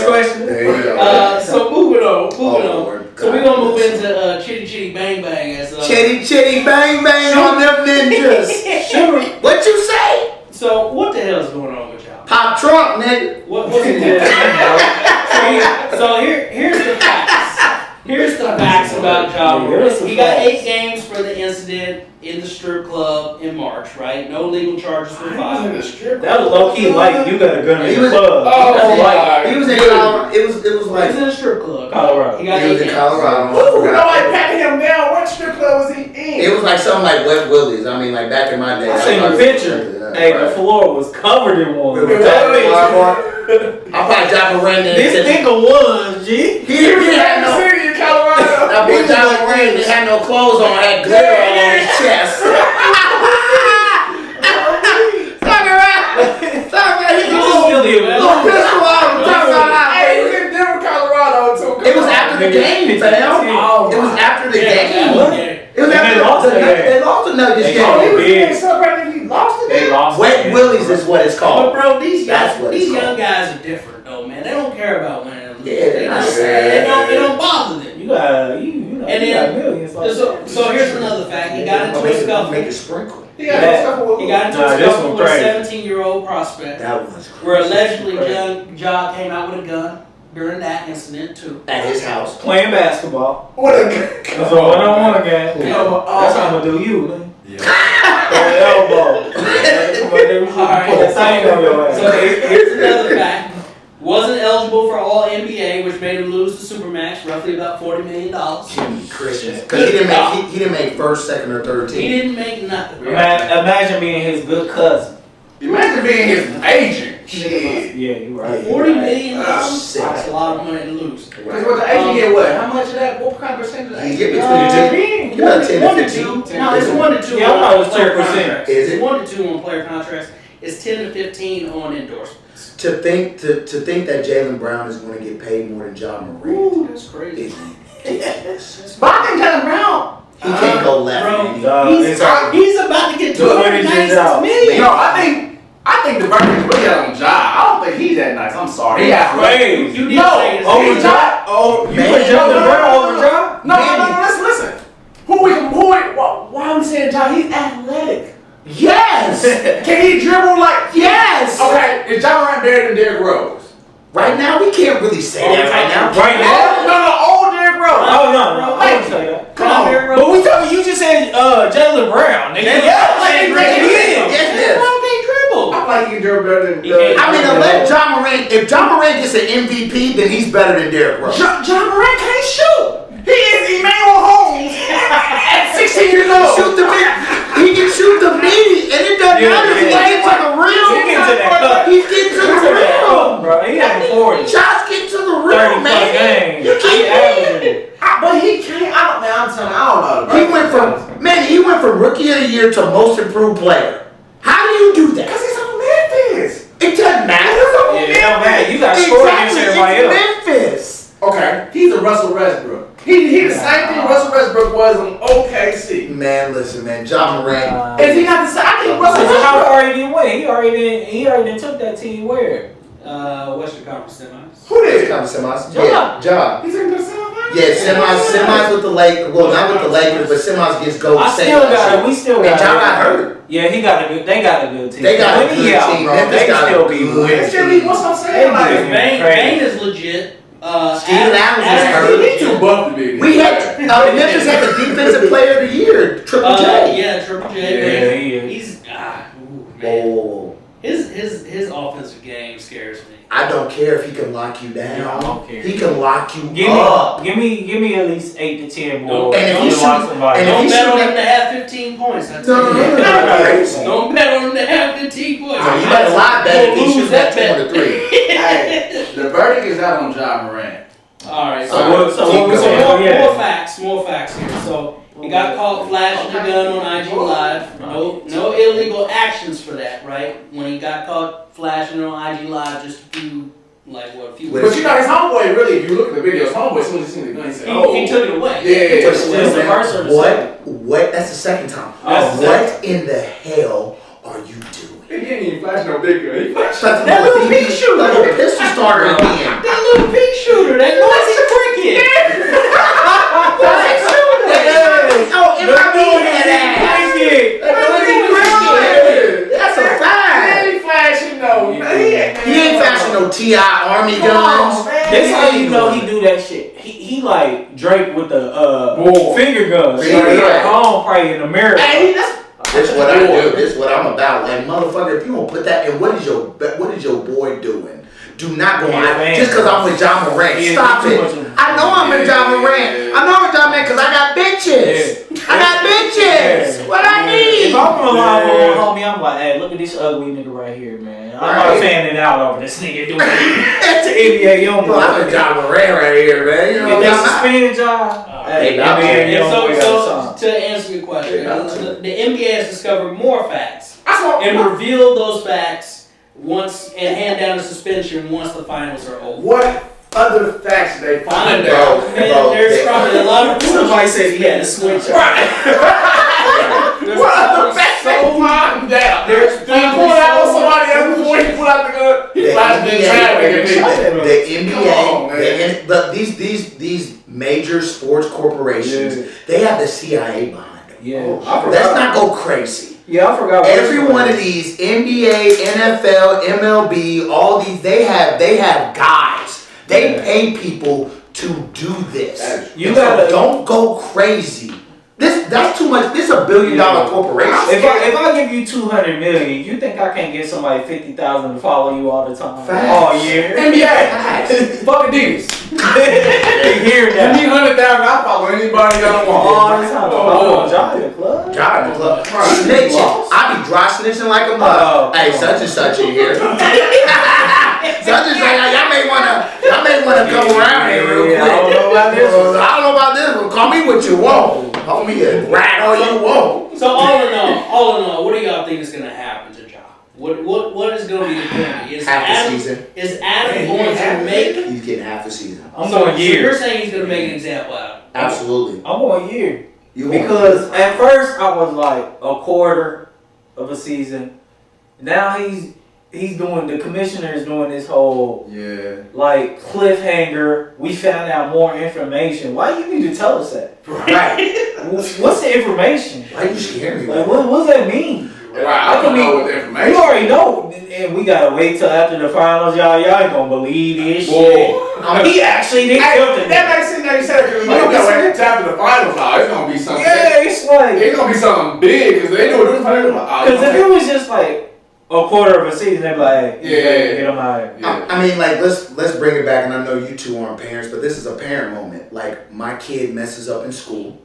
Next question. There you go. So moving on. Lord, So we're gonna move into Chitty Chitty Bang Bang as Chitty Chitty Bang Bang on them ninjas. What you say? So what the hell is going on with y'all? Pop Trump, nigga. What's going on? So here's the facts. Here's the facts about Ja Morant. He got 8 games for the incident in the strip club in March, right? No legal charges were filed. That was low key like you got a gun in the club. He was in Colorado. It was like He was in a strip club. Colorado. He got he 8 was in games. Colorado. Nobody patted him down. What strip club was he in? It was like something like Wet Willie's. I mean, like back in my day. I seen the picture. Hey, the floor was covered in one. I probably Ja Morant. This nigga was, G. He had no. in Colorado. That boy Ja Morant didn't have no clothes on. Had glitter all on his chest. Talking about he was little pistol out. Hey, he was in Denver, Colorado too. It was after the game, fam. It was after the game. It was after they lost the Nuggets game. He was in celebrating. He lost it. They lost. Wet Willie's is what it's But called. bro, these That's what it's young called. guys are different though, man. They don't care about winning. Yeah, It don't bother them. You got, you know, And you then- got millions. So here's another fact. He got into a scuffle. Make it sprinkle. He got no stuff with He got into a scuffle with a 17-year-old prospect. That was Where allegedly Ja came out with a gun during that incident too. at his house. Playing basketball. What a That's a one-on-one game. That's how I'm gonna do you, man. Throw the elbow. Alright. Put that thing on your ass. So here's another fact. Wasn't eligible for All NBA, which made him lose the Supermax, roughly about $40 million. Christian, because he didn't make first, second, or third He team. didn't make nothing. Imagine being his good cousin. Imagine being his agent. Shit. Yeah, you right. $40 million? Sick. That's a lot of money to lose. Because what the agent get what? How much of that? What kind of percentage? He get between 10 to 1 to 2. 15. No, it's 1 to 2 Yeah, I thought it was on player 10%. contracts. Is it? It's 1 to 2 on player contracts. It's 10 to 15 on endorsements. To think that Jaylen Brown is going to get paid more than Ja Morant. Ooh, that's crazy. is ridiculous. But I think Jaylen Brown. He can't go left. Bro, man. he's about to get $296 million. No, I think the verdict is really out on Ja. I don't think he's that nice. I'm sorry. He athletic. You did No, say his Over name. Ja? Oh, you Man. put Jalen Brown over Ja? No, listen. Why am I saying Ja? He's athletic. Yes! Can he dribble like? Yes! Okay, is Ja Morant better than Derrick Rose? Right now, we can't really say that right now. Right now? No, old Derrick Rose. Oh, no, I wouldn't say that. Come on. But we talking, you just said Jalen Brown, nigga. Yeah, like he He is. Yes. Brown can't dribble. I like he can dribble better than. He can't. I mean, if Ja Morant gets an MVP, then he's better than Derrick Rose. Ja Morant can't shoot. He is Emmanuel Holmes at 16 years old. Shoot the mid. He can shoot the midi, and it doesn't matter if he gets to the rim. He get to that cup. He's getting to the rim. Bro, he having 40. Shots get to the 30 rim, plus man. games. You He can't averaging. But he can't. I'm telling you, I don't know. He went from rookie of the year to most improved player. How do you do that? Because he's on Memphis. It doesn't matter. Yeah, it don't matter. You got to score against everybody else. It's Memphis. Okay, he's a Russell Westbrook. He the same thing Russell Westbrook was on OKC. Man, listen, man. Ja Morant. Is he not the same? I think Russell So how Westbrook. far he didn't win? He already took that team where? Western Conference semis. Who did? Semis. Ja. Ja. He's in the semifinals. Yeah, semis with the Lakers. Well, not with the Lakers, but semis against Golden State. We still got And Ja got hurt. Yeah, they got a good team. They got a When good he out, team. bro, Memphis they got a still be good winning. Actually, what's I'm saying? Like, Bane is legit. Steven Adams is hurt. He too buff to be. We had Memphis had the defensive player of the year, Triple J. Yeah, Triple J. Yeah, he is. He's man. Whoa. His offensive game scares me. I don't care if he can lock you down. Yeah, I don't care. He can lock you Give up. me at least 8 to 10 more. And if he shoot- and Don't if bet on shoot- him to have 15 points. That's No. Don't bet on him to have 15 points. So you better lie bet if he Lose shoots that that bet. 2 or 3. Hey, the verdict is out on Ja Morant. All right. So what we saying? More facts here. So he got caught flashing the gun on IG Live. No illegal actions for that, right? When he got caught flashing on IG Live, just a few But you know, his homeboy really, if you look at the video, his homeboy, as soon as he seen the gun, he said, he took it away. Yeah. That's the first or the second? What? That's the second time. That's the What in the hell are you doing? He didn't even flash no big gun. He flashed That that little little pea shooter. Like a pistol starter again. That little TI Army guns. That's how you know he do that shit. He like Drake with the finger guns. Finger guns. Home probably in America. Hey, this is what I do. This is what I'm about. Like, motherfucker, if you don't put that, and what is your boy doing? Do not go out just because I'm with Ja Morant. Stop it. I know I'm with Ja Morant. I know I'm with Ja Morant because I got bitches. I got bitches. What I need. If I'm gonna lie on homie, I'm like, hey, look at this ugly nigga right here, man. I'm not fanning out over this nigga doing it to NBA young boy. I'm with Ja Morant right here, man. You know if they suspended Ja, hey, NBA young boy got so to answer your question, the NBA has discovered more facts and revealed those facts once and hand down a suspension once the finals are over. What other facts did they find out? There's probably a lot of somebody said he had to switch. What other facts they find out? There's pull out somebody else before he pull out the gun. He flashed the NBA, but these major sports corporations, they have the CIA behind them. Yeah, let's not go crazy. Yeah, I forgot. Every one of these NBA, NFL, MLB, all these they have guys. They pay people to do this. You gotta don't go crazy. That's too much. This is $1 billion corporation. If I give you $200 million, you think I can't get somebody 50,000 to follow you all the time? Facts. All year. NBA. Fuck Adidas. You hear that? You need 100,000. I follow anybody I want. All the time. Oh, John in the club. John in the club. Snitching. I be dry snitching like a mother. Hey, such and such in here. Such and such. Y'all may wanna come around here real quick. I don't know about this one. I don't know about this one. Call me what you want. Call me a rat all you want. So all in all, what do y'all think is going to happen to Ja? What is going to be the penalty? Is half the season. Is Adam going to make? He's getting half the season. I'm going year. So you're saying he's going to make an example out of it? Absolutely. I'm going year. Because at first I was like a quarter of a season. Now he's doing, the commissioner is doing this whole like cliffhanger. We found out more information. Why you need to tell us that? Right. What's the information? Why you scared me? Like what does that mean? Right, I don't know what the information. You already know, and we gotta wait till after the finals, y'all. Y'all ain't gonna believe this shit. He actually did something. That makes sense. That you said because like, wait after the finals, it's gonna be something. Yeah, it's like it's gonna be something big because they know the finals. Because if it was just like a quarter of a season, they'd be like, hey, get them out of here. I mean, like, let's bring it back, and I know you two aren't parents, but this is a parent moment. Like, my kid messes up in school.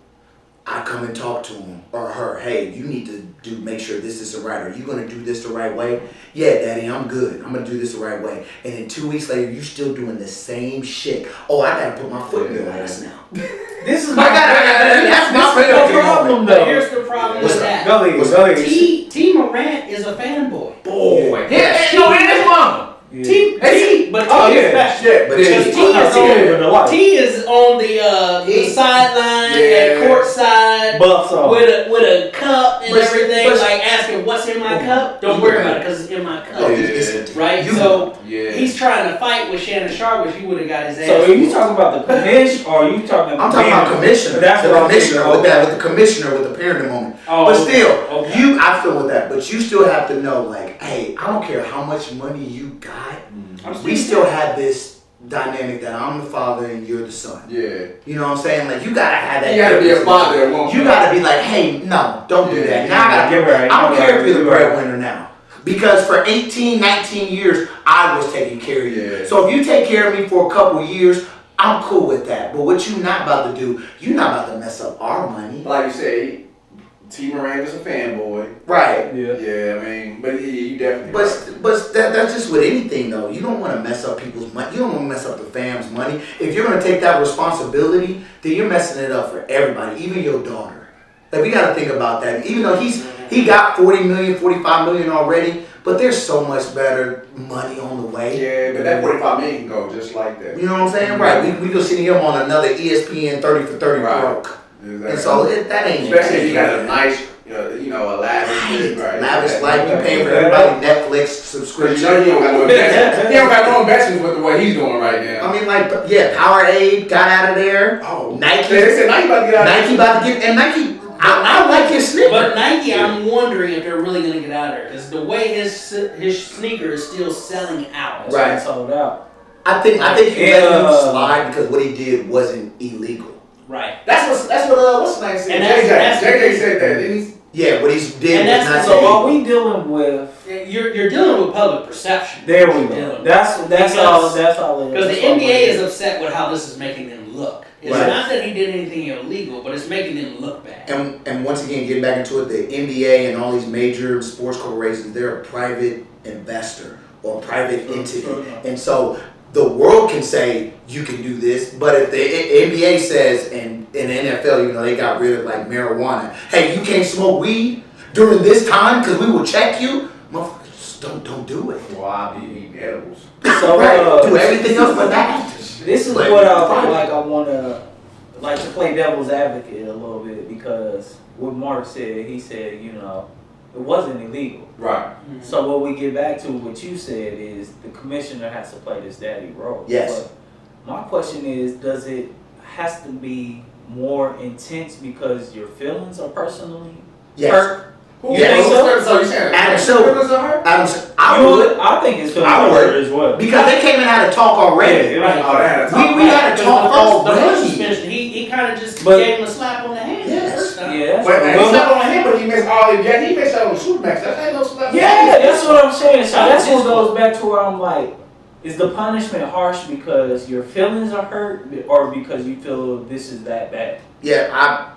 I come and talk to him or her. Hey, you need to make sure this is the right. Are you gonna do this the right way? Yeah, Daddy, I'm good. I'm gonna do this the right way. And then 2 weeks later, you still doing the same shit. Oh, I gotta put my foot in your ass now. This is that's my problem, though. Here's the problem with that. Go ahead. T. Morant is a fanboy. Boy. Yeah, no, and his mama. But T is special. But T is on the sideline at courtside with a cup and everything, like asking what's in my cup. Don't worry about it because it's in my cup. Right? So he's trying to fight with Shannon Sharp, which he would have got his ass. So are you talking about the commissioner or are you talking about I'm talking about commissioner. That's the commissioner with the commissioner with the parenting moment. But still, I feel with that, but you still have to know, like, hey, I don't care how much money you got. We still have this dynamic that I'm the father and you're the son. Yeah. You know what I'm saying? Like, you gotta have that. You gotta be a father at one point. You gotta be like, hey, no, don't do that. Now I gotta give her. I don't care if you're the breadwinner now. Because for 18, 19 years, I was taking care of you. Yeah. So if you take care of me for a couple years, I'm cool with that. But what you're not about to do, you're not about to mess up our money. Like you say, T. Morant is a fanboy. Right. Yeah, I mean, but you definitely. But that's just with anything, though. You don't want to mess up people's money. You don't want to mess up the fam's money. If you're going to take that responsibility, then you're messing it up for everybody, even your daughter. Like, we got to think about that. Even though he got 40 million, 45 million already, but there's so much better money on the way. Yeah, but that 45 million can go just like that. You know what I'm saying? Right. We could see him on another ESPN 30 for 30 broke. Exactly. And so that ain't. Especially if you got a nice, a lavish life. You paying for everybody Netflix subscription. He don't got no investments. He don't got no investments with the way he's doing right now. I mean, Powerade got out of there. Oh, Nike. They said Nike about to get out. Nike about to get, and Nike I like his sneaker. But Nike, I'm wondering if they're really going to get out of there because the way his sneaker is still selling out. Right. Sold out. I think he let him slide because what he did wasn't illegal. Right. That's what what's the name said? And that's JJ said that, didn't he? Yeah, what he did And was that's not So illegal. are we dealing with? You're dealing with public perception. There we go. That's all. That's all. Because the NBA is upset with how this is making them look. It's Right. not that he did anything illegal, but it's making them look bad. And once again, getting back into it, the NBA and all these major sports corporations, they're a private investor or private entity. And so the world can say you can do this, but if the NBA says, and in the NFL, you know, they got rid of like marijuana. Hey, you can't smoke weed during this time because we will check you. Motherfuckers, don't do it. Well, I'll be eating edibles. So Right. Do everything else but that. This is Like, what I feel like I want to like to play devil's advocate a little bit because what Mark said, he said, you know, it wasn't illegal. Right. So what we get back to what you said is the commissioner has to play this daddy role. Yes. But my question is, does it has to be more intense because your feelings are personally Yes. hurt? Who Yeah, who's so- first? So you saying Adam Silver. I would. I think it's feelings I are would. hurt as well. Because they came and had a talk already. Yeah, Right. Oh, they had a talk. We had a talk The first already. suspension, he kind of just But- gave him a slap on the hand. Yes. The first time. Yeah, that's But right. he slapped on him, but he missed all the. Yeah, he missed out on the Supermax. That ain't no slap. Yeah, that's what I'm saying. So That that's was what his goes back to where I'm like, is the punishment harsh because your feelings are hurt or because you feel this is that bad? Yeah,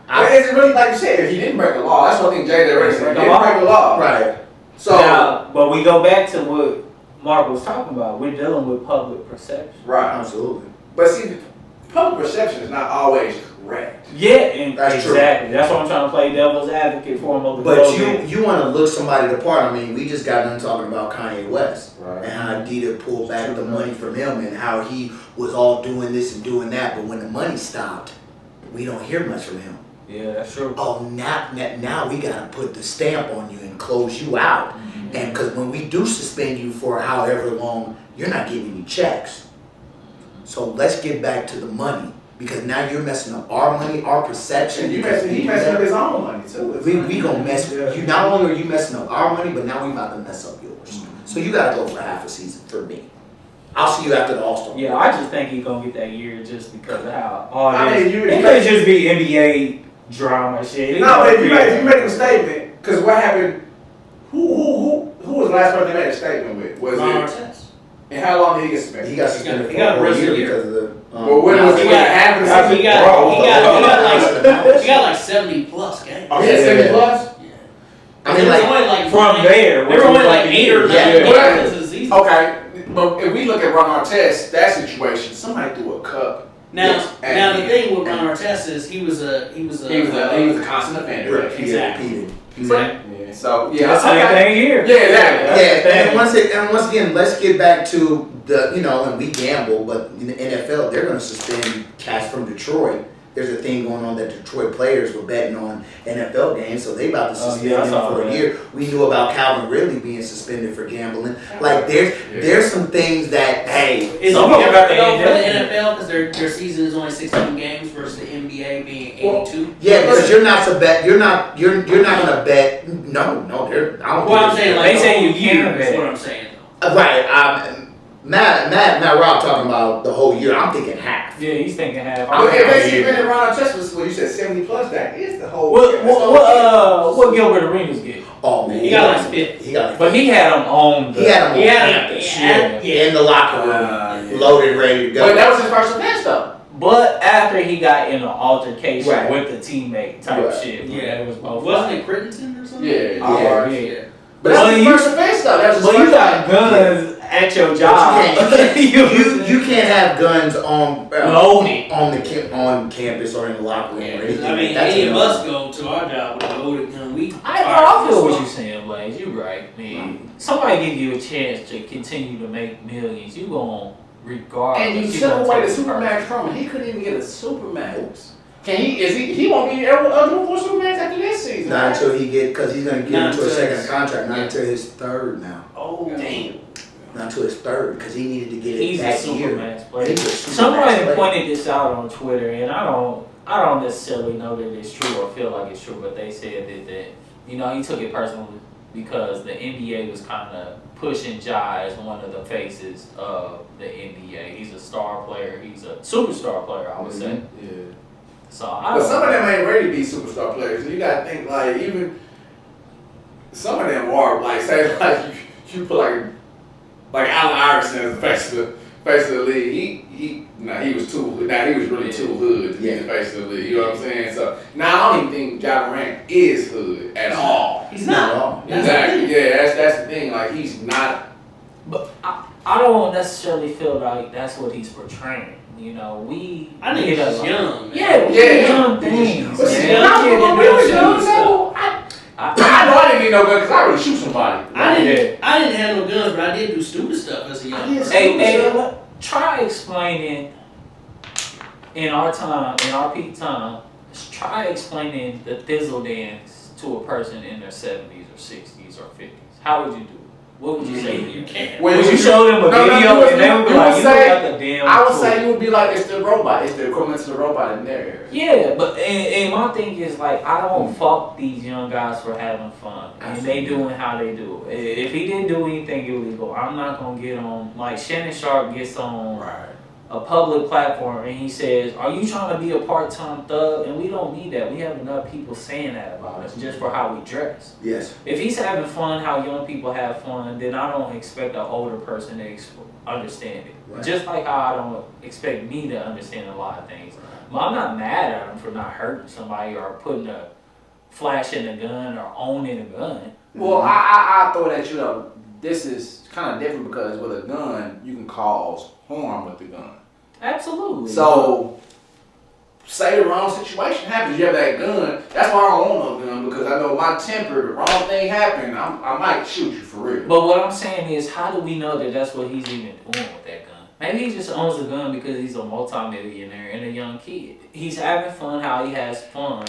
But is it really like you said? If he didn't break the law, that's one thing Jay already said. He The didn't law. break the law. right. So Now, but we go back to what Mark was talking about. We're dealing with public perception. right. Absolutely. But see, public perception is not always correct. Yeah, and That's true. exactly. That's why I'm trying to play devil's advocate for him over But the you want to look somebody apart. I mean, we just got done talking about Kanye West Right. and how Adidas pulled back the money from him and how he was all doing this and doing that. But when the money stopped, we don't hear much from him. Yeah, that's true. Oh, now we got to put the stamp on you and close you out. And because when we do suspend you for however long, you're not getting any checks. So let's get back to the money because now you're messing up our money, our perception. And he because we do messing that. up his own money too. We gonna mess. You not only are you messing up our money, but now we about to mess up yours. So you gotta go for half a season for me. I'll see you after the All-Star. Yeah, I just think he's gonna get that year just because of how all I this. mean, you- it could just be NBA drama shit. It No, but could if be- you make a statement, because what happened? Who was the last person they made a statement with? Was Ron it? Artest. And how long did he get suspended? He got suspended He for got a whole arrested year here. because of the. Well, when was He it? got- Half of the season? He got like 70 plus games. Oh, he had 70 plus? I mean, like only like from there, there were only like 8 or 9 Yeah. games this season. Okay, but if we look at Ron Artest, that situation, somebody threw a cup. Now, And- now the thing with Ron Artest is he was a He was a constant offender. repeated, Exactly. repeated. Exactly. Yeah, so yeah, That's the same thing here. Yeah, exactly. That's the Yeah, thing. and once again, let's get back to the, you know, and we gamble, but in the NFL, they're going to suspend cats from Detroit. There's a thing going on that Detroit players were betting on NFL games, so they about to suspend yeah, I him saw for a that. year. We knew about Calvin Ridley being suspended for gambling. Like there's some things that Is it Some more of them though are for the paying NFL because their season is only 16 games versus the NBA being 82? yeah, because you're not to bet. You're not gonna bet. No, they're. I don't. Well, I'm think saying it's- like They say the you whole year can is bet. what I'm saying. right. Matt Rob talking about the whole year. I'm thinking half. Yeah, he's thinking half. But if they Yeah. suspended Ron Artest was what you said 70 plus, that is the whole. What Gilbert Arenas get? Oh man, He got like 50. He got like But he had him on the. He had him on Yeah, campus. yeah. In the locker room, Yeah. loaded, ready to go. But that was his first offense though. But after he got in an altercation Right. with the teammate type Right. shit, Yeah, it was both. Wasn't it Crittenton or something? Yeah, Yeah. But that was Well, his you- first offense though. That was his But you first got offense. guns at your job. you can't have guns on Loaded. on campus or in the locker room or anything. I mean, That's any of a- us go to our job with a loaded gun. We I feel what you're saying, Blaze. You're right, man. Somebody give you a chance to continue to make millions. You gon' regardless. And you you took gonna away the take the Supermax from him. He couldn't even get a Supermax. He won't be eligible for Supermax after this season. Not until he because he's gonna get Not into a until second his- contract. Not yeah. until his third now. Oh damn! Not until his third because he needed to get it He's a that year. Supermax player. He's a Supermax Somebody player. pointed this out on Twitter, and I I don't necessarily know that it's true or feel like it's true, but they said that he took it personally because the NBA was kind of pushing Ja as one of the faces of the NBA. He's a star player. He's a superstar player, I would say. Yeah. So But some of them ain't ready to be superstar players. So you gotta think like even some of them are like say like you put like Allen Iverson as the face of the league. He was really too hood to be the face of the league. You know what I'm saying? So now I don't even think Ja Morant is hood at all. He's not. Exactly. Yeah, that's the thing. Like he's not. But I don't necessarily feel like that's what he's portraying. I think he's just young. Man. Yeah, young things. But see, young I kid that does young stuff. I know I didn't need no gun because I really shoot somebody. I didn't have no guns, but I did do stupid stuff as a young person. Hey, try explaining in our peak time. Try explaining the thizzle dance to a person in their 70s or 60s or 50s. How would you do it? What would you say? You can't. Would you show them a video and they would be like, you look like a damn I would fool. say you would be like, it's the robot. It's the equivalent to the robot in there. Yeah, but and my thing is like, I don't fault these young guys for having fun. And they doing how they do it. If he didn't do anything illegal, I'm not going to get on, like Shannon Sharp gets on a public platform and he says, are you trying to be a part-time thug? And we don't need that. We have enough people saying that about us just for how we dress. Yes. If he's having fun how young people have fun, then I don't expect an older person to understand it. Right. Just like how I don't expect me to understand a lot of things. But I'm not mad at him for not hurting somebody or flashing a gun or owning a gun. Well, I thought that, this is kind of different because with a gun, you can cause harm with the gun. Absolutely. So, say the wrong situation happens, you have that gun. That's why I don't want no gun because I know my temper, the wrong thing happened, I might shoot you for real. But what I'm saying is, how do we know that that's what he's even doing with that gun? Maybe he just owns a gun because he's a multimillionaire and a young kid. He's having fun how he has fun.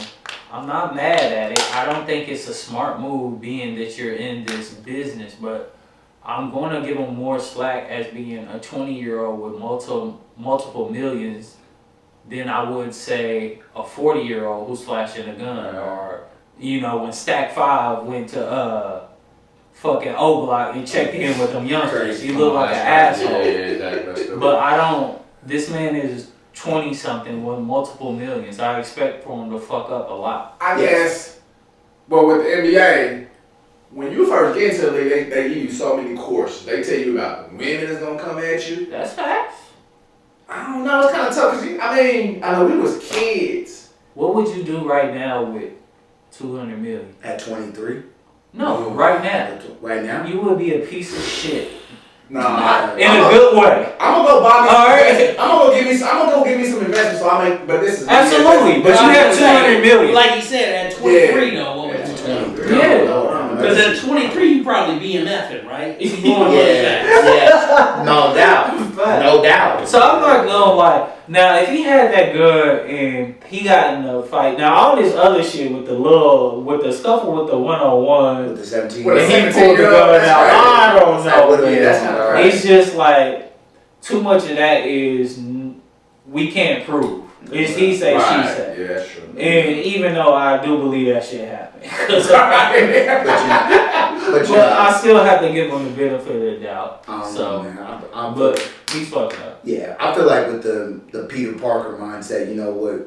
I'm not mad at it. I don't think it's a smart move being that you're in this business, but I'm going to give him more slack as being a 20-year-old with multiple millions than I would say a 40-year-old who's flashing a gun. Or, when Stack 5 went to fucking O-Block and checked in with them youngsters. He looked like an asshole. Yeah, but this man is 20-something with multiple millions. I expect for him to fuck up a lot. I guess, but with the NBA, when you first get into the league, they give you so many courses. They tell you about the women that's going to come at you. That's facts. I don't know, it's kind of tough. Cause I know we was kids. What would you do right now with $200 million? At 23? No, right now. Right now? You would be a piece of shit. No, in a good way. I'm gonna go buy me some Alright. I'm gonna go give me some investments so I make, but this is Absolutely, but you have $200 million. Like you said, at 23 though, what was it? 23. Yeah. Because at 23 you probably BMFing, right? Yeah. No doubt. No doubt. So I'm not gonna lie. Now, if he had that gun and he got in a fight, now all this other shit with the scuffle with the 101, With the 17. and he pulled the gun out, I don't know. Yeah, that's not right. It's just like too much of that is we can't prove. It's he say, she say. Yeah, that's true. And even though I do believe that shit happened, but I still have to give him the benefit of the doubt. But he's fucking up. Yeah, I feel like with the Peter Parker mindset,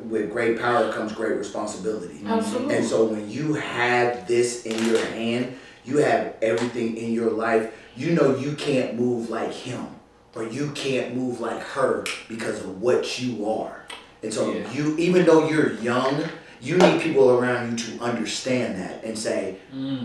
with great power comes great responsibility. Absolutely. And so when you have this in your hand, you have everything in your life. You can't move like him or you can't move like her because of what you are. And so even though you're young, you need people around you to understand that and say,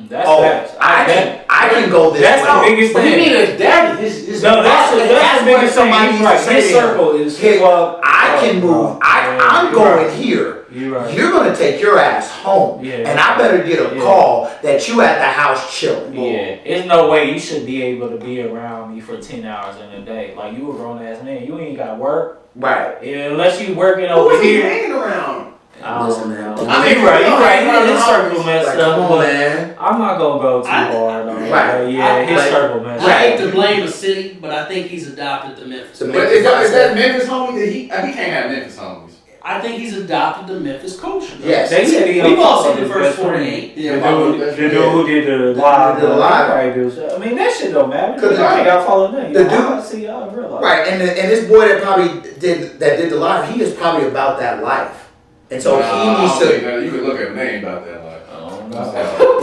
that's I can go this way. That's the biggest thing. You need a daddy. That's the biggest thing. He's right. His circle is I can move. I'm going here. You're right. You're going to take your ass home. Yeah, and I better get a call that you at the house chilling. Yeah. There's no way you should be able to be around me for 10 hours in a day. Like, you a grown ass man. You ain't got work. Right. Unless you working over here. Hanging around. Listen, man. You're right. His circle messed up. Come on, man. I'm not gonna go too hard on that. Right. His circle messed up. I hate to blame a city, but I think he's adopted the Memphis. But is that Memphis homies? He can't have Memphis homies. I think he's adopted the Memphis culture. Yes. They said he We've all unfollowed seen the his first best friend. 48. Yeah, The dude who did the live. Right, dude. I mean, that shit don't matter. Because y'all follow me. The dude, I see y'all in real life. right, and this boy that probably did the live, he is probably about that life, and so he needs to. You can look at a name about that life.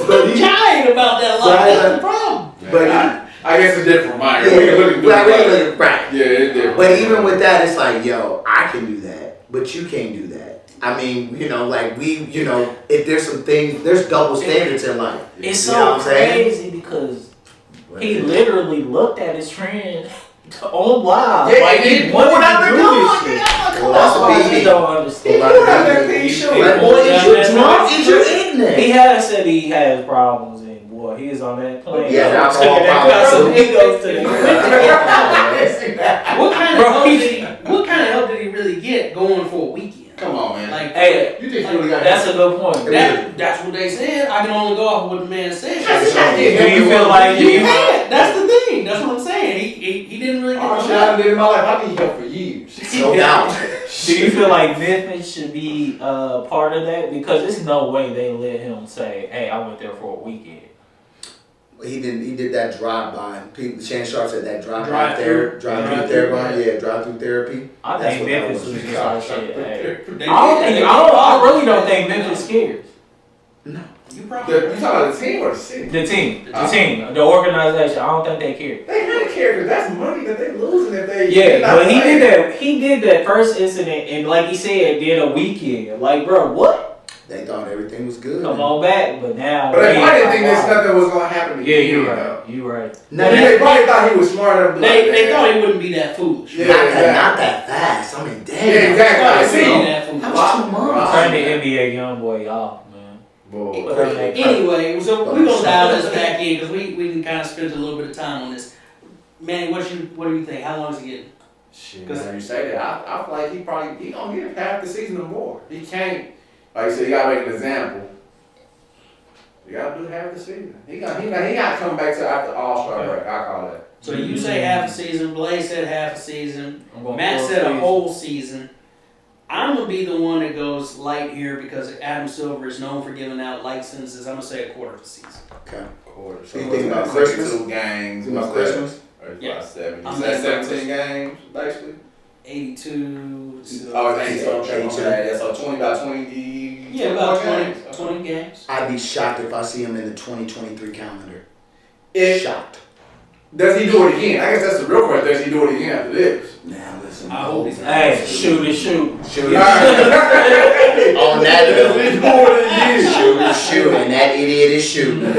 But he, Ja ain't about that life. That's the problem. but I guess it's different, Mike. yeah, We can look at right. Yeah, it's different. But even with that, it's like, yo, I can do that, but you can't do that. I mean, like if there's some things, there's double standards in life. It's You know so what I'm saying? crazy because he literally looked at his friend on live. Yeah, like he wanted to do this shit. Well, That's why I that's just big. don't understand. Like, boy, is you drunk? Is you ignorant? He has said he has problems, and boy, he is on that plane. Yeah, So alcohol so problems. he goes to the. What kind of help did he really get going for a weekend? Come on, man. Like, Hey, You think you really got that's a good point. that's what they said. I can only go off of what the man said. Do you feel like You can't. That's the thing. That's what I'm saying. He didn't really get Oh, no shit, I help. did in my life. I need help for years. No doubt. Do you feel like Memphis should be part of that? Because there's no way they let him say, "Hey, I went there for a weekend." He did that drive-by. Shannon Sharp said that drive-through Drive-through. therapy. Yeah, drive-through therapy. I That's think what that Memphis was. was just like shit. Hey. They I really don't think Memphis cares. No. You You probably. talking about the team or the city? The team, the organization. I don't think they care. They kind of care because that's money that they losing if they. Yeah, but he did that. He did that first incident, and like he said, did a weekend. Like, bro, what? They thought everything was good. Come on back, but now. But they probably didn't think there's nothing was gonna happen. Yeah, you're right. You're right. Now, They probably thought he was smart enough. To They thought he wouldn't be that foolish. Yeah, not that fast. I mean, damn. Yeah, exactly. I I see see. that foolish. That was 2 months. Turn the NBA young boy off, man. Anyway, so we're gonna dial this back in because we can kind of spend a little bit of time on this. Manny, what do you think? How long is it getting? Shit, now you say that. I feel like he gonna get half the season or more. He can't. Like you said, you gotta make an example. You gotta do half the season. He got to come back to after All-Star break. I call that. So you say half a season. Blaze said half a season. I'm going Matt full said a season. whole season. I'm gonna be the one that goes light here because Adam Silver is known for giving out licenses. I'm gonna say a quarter of a season. Okay. Quarter. So you think about Christmas? 2 games. You think about Christmas? Yeah. 70. I'm Is that thinking 17 games, basically? 82. So Oh, it's 82. 82. Okay, so 20 by 20. yeah, about 20, games. 20 games. I'd be shocked if I see him in the 2023 calendar. Shocked. Does he do it again? I guess that's the real question. Does he do it again after this? Now listen. I hope he's not. Hey, shoot. Shoot. All On right. that Does he do it again? shoot, and that idiot is shooting.